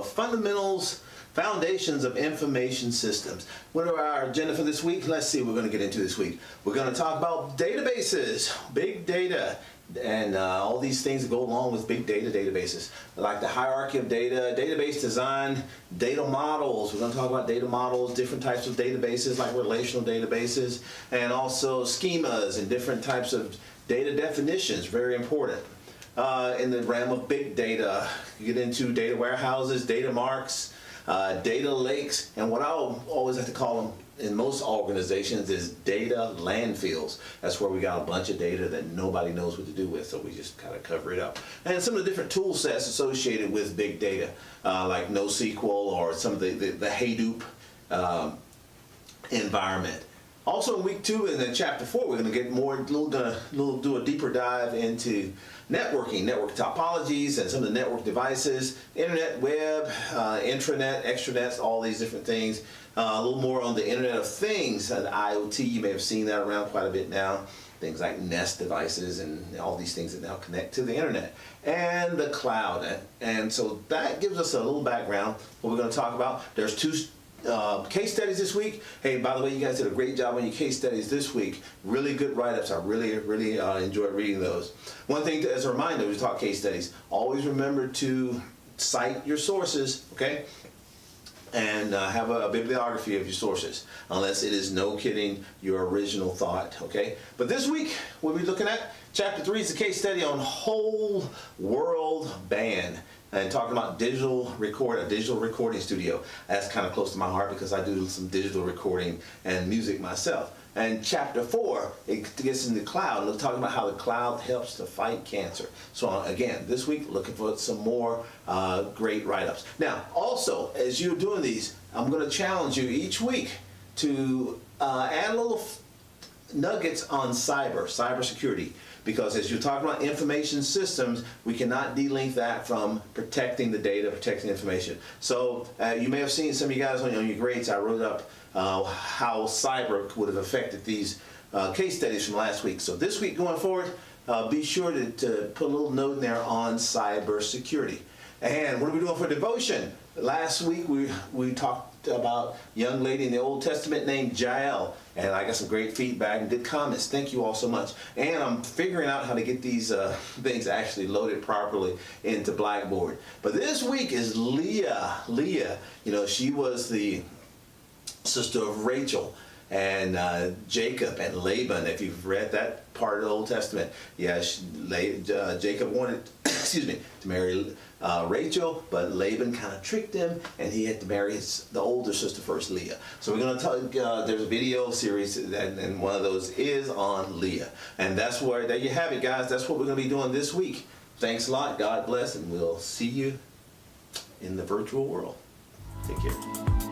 fundamentals, foundations of information systems. What are our agenda for this week? Let's see what we're going to get into this week. We're going to talk about databases, big data, and all these things that go along with big data databases, like the hierarchy of data, database design, data models. We're going to talk about data models, different types of databases like relational databases, and also schemas and different types of data definitions, very important. In the realm of big data, you get into data warehouses, data marks, data lakes, and what I always have to call them in most organizations is data landfills. That's where we got a bunch of data that nobody knows what to do with, so we just kind of cover it up. And some of the different tool sets associated with big data, like NoSQL or some of the Hadoop environment. Also in week 2 and then chapter 4, we're going to get more, do a deeper dive into networking, network topologies and some of the network devices, internet, web, intranet, extranets, all these different things. A little more on the Internet of Things, IoT. You may have seen that around quite a bit now. Things like Nest devices and all these things that now connect to the internet and the cloud. And so that gives us a little background what we're going to talk about. There's 2 case studies this week. Hey, by the way, you guys did a great job on your case studies this week. Really good write-ups. I really enjoyed reading those. One thing as a reminder, we talk case studies, always remember to cite your sources, okay? And have a bibliography of your sources, unless it is, no kidding, your original thought, okay? But this week, what we're looking at, chapter 3 is a case study on whole world band. And talking about a digital recording studio. That's kind of close to my heart because I do some digital recording and music myself. And chapter 4, it gets into the cloud. We're talking about how the cloud helps to fight cancer. So again, this week, looking for some more great write-ups. Now, also, as you're doing these, I'm going to challenge you each week to add little nuggets on cybersecurity. Because as you're talking about information systems, we cannot delink that from protecting the data, protecting information. So you may have seen, some of you guys on your grades, I wrote up how cyber would have affected these case studies from last week. So this week going forward, be sure to put a little note in there on cybersecurity. And what are we doing for devotion? Last week we talked about a young lady in the Old Testament named Jael, and I got some great feedback and good comments. Thank you all so much. And I'm figuring out how to get these things actually loaded properly into Blackboard. But this week is Leah. Leah, you know, she was the sister of Rachel and Jacob and Laban. If you've read that part of the Old Testament, yeah, Jacob wanted, excuse me, to marry Rachel, but Laban kind of tricked him, and he had to marry the older sister first, Leah. So we're going to talk. There's a video series, and one of those is on Leah, and that's where there you have it, guys. That's what we're going to be doing this week. Thanks a lot. God bless, and we'll see you in the virtual world. Take care.